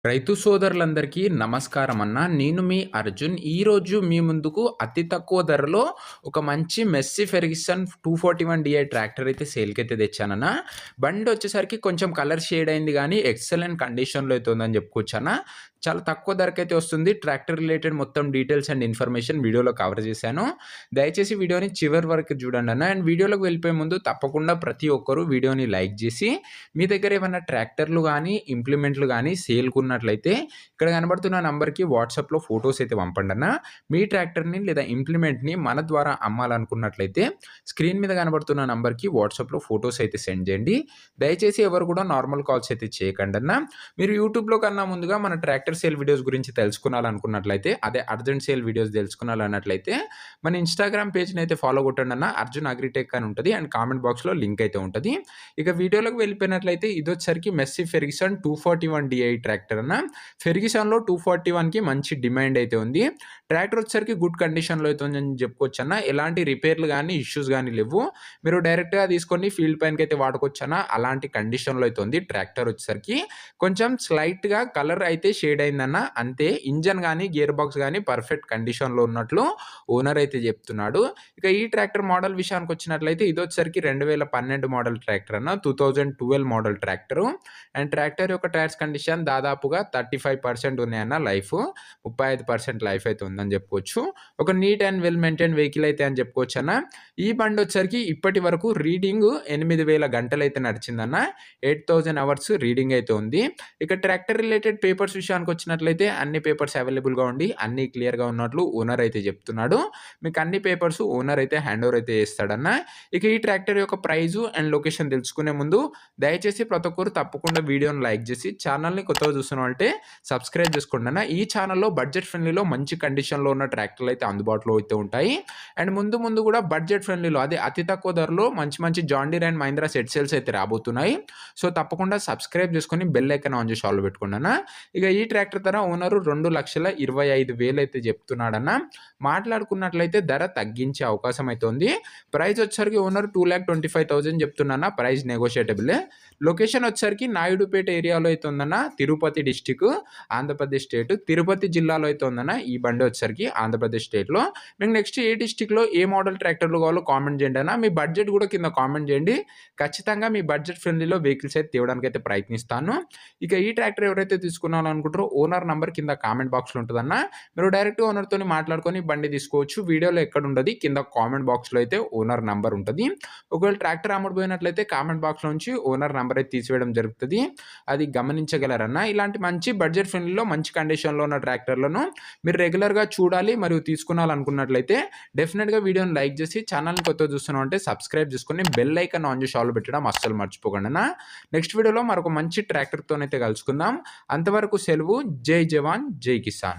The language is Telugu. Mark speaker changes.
Speaker 1: రైతు సోదరులందరికీ నమస్కారం అన్న. నేను మీ అర్జున్. ఈరోజు మీ ముందుకు అతి తక్కువ ధరలో ఒక మంచి మెస్సీ ఫెర్గ్యూసన్ 241 DI ట్రాక్టర్ అయితే సేల్‌కైతే తెచ్చానన్న. బండి వచ్చేసరికి కొంచెం కలర్ షేడ్ అయింది గానీ ఎక్సలెంట్ కండిషన్‌లో అయితే ఉందని చెప్పుకోవచ్చన్న. చాలా తక్కువ ధరకైతే వస్తుంది. ట్రాక్టర్ రిలేటెడ్ మొత్తం డీటెయిల్స్ అండ్ ఇన్ఫర్మేషన్ వీడియోలో కవర్ చేశాను. దయచేసి వీడియోని చివరి వరకు చూడండన్న. అండ్ వీడియోలోకి వెళ్ళిపోయే ముందు తప్పకుండా ప్రతి ఒక్కరు వీడియోని లైక్ చేసి మీ దగ్గర ఏమన్నా ట్రాక్టర్లు గానీ, ఇంప్లిమెంట్లు గానీ సేల్‌కున్నట్లయితే ఇక్కడ కనబడుతున్న నంబర్‌కి వాట్సాప్‌లో ఫోటోస్ అయితే పంపండన్న. మీ ట్రాక్టర్‌ని లేదా ఇంప్లిమెంట్‌ని మన ద్వారా అమ్మాలనుకున్నట్లయితే స్క్రీన్ మీద కనబడుతున్న నంబర్‌కి వాట్సాప్‌లో ఫోటోస్ అయితే సెండ్ చేయండి. దయచేసి ఎవరు కూడా నార్మల్ కాల్స్ అయితే చేయకండన్న. మీరు యూట్యూబ్‌లో కన్నా ముందుగా మన ట్రాక్టర్ సేల్ వీడియోస్ గురించి తెలుసుకోవాలనుకున్నట్లయితే, అదే అర్జెంట్ సేల్ వీడియోస్ తెలుసుకోవాలన్నట్లయితే మన ఇన్‌స్టాగ్రామ్ పేజ్‌ని అయితే ఫాలో కొట్టండన్న. అర్జున్ అగ్రిటెక్ అని ఉంటది. అండ్ కామెంట్ బాక్స్‌లో లింక్ అయితే ఉంటది. ఇక వీడియోలోకి వెళ్ళిపోయినట్లయితే ఇదొచ్చేసరికి మెస్సీ ఫెర్గ్యూసన్ 241 DI ట్రాక్టర్ అన్న. ఫెర్గ్యూసన్‌లో 241కి మంచి డిమాండ్ అయితే ఉంది. ట్రాక్టర్ వచ్చేసరికి గుడ్ కండిషన్‌లో అయితే ఉందని చెప్పుకోవచ్చన్న. ఎలాంటి రిపేర్లు గానీ, ఇష్యూస్ గానీ లెవ్వు. మీరు డైరెక్ట్‌గా తీసుకొని ఫీల్డ్ పైనకైతే వాడుకోవచ్చన్న. అలాంటి కండిషన్‌లో అయితే ఉంది. ట్రాక్టర్ వచ్చేసరికి కొంచెం స్లైట్‌గా కలర్ అయితే షేడ్ అయిందన్న. అంతే. ఇంజన్ గానీ, గేర్ బాక్స్ గానీ పర్ఫెక్ట్ కండిషన్‌లో ఉన్నట్లు ఓనర్ అయితే చెప్తున్నాడు. ఇక ఈ ట్రాక్టర్ మోడల్ విషయానికొచ్చినట్లయితే ఇదొచ్చేసరికి 2012 మోడల్ ట్రాక్టర్ అన్న. 2012 మోడల్ ట్రాక్టరు. అండ్ ట్రాక్టర్ యొక్క టైర్స్ కండిషన్ దాదాపుగా 35% ఉన్నాయన్న లైఫ్. 35% లైఫ్ అయితే ఉందని చెప్పుకోవచ్చు. ఒక neat and well maintain vehicle అయితే అని చెప్పుకోవచ్చన్న. ఈ బండొచ్చేసరికి ఇప్పటి వరకు రీడింగ్ 8000 గంటలైతే నడిచిందన్న. 8000 అవర్స్ రీడింగ్ అయితే ఉంది. ఇక ట్రాక్టర్ రిలేటెడ్ పేపర్స్ విషయానికొచ్చినట్లయితే అన్ని పేపర్స్ అవైలబుల్‌గా ఉండి అన్నీ క్లియర్‌గా ఉన్నట్లు ఓనర్ అయితే చెప్తున్నాడు. మీకు అన్ని పేపర్స్ ఓనర్ అయితే హ్యాండ్ ఓవర్ అయితే చేస్తాడన్న. ఇక ఈ ట్రాక్టర్ యొక్క ప్రైజు అండ్ లొకేషన్ తెలుసుకునే ముందు దయచేసి ప్రతి ఒక్కరు తప్పకుండా వీడియోని లైక్ చేసి ఛానల్‌ని కొత్తగా చూస్తున్నవాళ్ళంటే సబ్స్క్రైబ్ చేసుకోండన్న. ఈ ఛానల్‌లో బడ్జెట్ ఫ్రెండ్లీలో మంచి కండిషన్‌లో ఉన్న ట్రాక్టర్లు అయితే అందుబాటులో అయితే ఉంటాయి. అండ్ ముందు ముందు కూడా బడ్జెట్ ఫ్రెండ్లీలో అదే అతి తక్కువ ధరలో మంచి మంచి John Deere and Mahindra set sales అయితే రాబోతున్నాయి. సో తప్పకుండా సబ్స్క్రైబ్ చేసుకొని బెల్ ఐకాన్ ఆన్ చేసి ఆల్‌లో పెట్టుకోండన్న. ఇక ఈ ట్రాక్టర్ ధర ఓనరు 2,25,000 అయితే చెప్తున్నాడన్న. మాట్లాడుకున్నట్లయితే ధర తగ్గించే అవకాశం అయితే ఉంది. ప్రైస్ వచ్చేసరికి ఓనర్ 2,25,000 చెప్తున్నా. ప్రైస్ నెగోషియేటబులే. లొకేషన్ వచ్చేసరికి నాయుడుపేట ఏరియాలో అయితే ఉందన్న. Tirupati district, Andhra Pradesh state. తిరుపతి జిల్లాలో అయితే ఉందన్న ఈ బండి వచ్చేసరికి ఆంధ్రప్రదేశ్ స్టేట్‌లో. మీకు నెక్స్ట్ ఏ డిస్ట్రిక్ట్‌లో ఏ మోడల్ ట్రాక్టర్లు కావాలో కామెంట్ చేయండి అన్న. మీ బడ్జెట్ కూడా కింద కామెంట్ చేయండి. ఖచ్చితంగా మీ బడ్జెట్ ఫ్రెండ్లీలో వెహికల్స్ అయితే తేవడానికైతే ప్రయత్నిస్తాను. ఇక ఈ ట్రాక్టర్ ఎవరైతే తీసుకోవాలనుకుంటారో ఓనర్ నంబర్ కింద కామెంట్ బాక్స్‌లో ఉంటదన్న. మీరు డైరెక్ట్ ఓనర్‌తోని మాట్లాడుకొని బండి తీసుకోవచ్చు. వీడియోలో ఎక్కడుండది కింద కామెంట్ బాక్స్‌లో అయితే ఓనర్ నంబర్ ఉంటది. ఒకవేళ ట్రాక్టర్ అమ్ముడుపోయినట్లయితే కామెంట్ బాక్స్‌లో నుంచి ఓనర్ నంబర్ అయితే తీసివేయడం జరుగుతది. అది గమనించగలరన్న. ఇలాంటి మంచి బడ్జెట్ ఫ్రెండ్లీలో మంచి కండిషన్‌లో ఉన్న ట్రాక్టర్లను మీరు రెగ్యులర్‌గా చూడాలి మరియు తీసుకునాలనుకున్నట్లయితే డెఫినిట్‌గా వీడియోని లైక్ చేసి ఛానల్‌ని కొత్తగా చూస్తున్నామంటే సబ్స్క్రైబ్ చేసుకొని బెల్ ఐకాన్ ఆన్ చేసి ఆల్ పెట్టడం అస్సలు మర్చిపోకండన్న. నెక్స్ట్ వీడియోలో మరొక మంచి ట్రాక్టర్‌తోనైతే కలుసుకుందాం. అంతవరకు సెలవు. జై జవాన్, జై కిసాన్.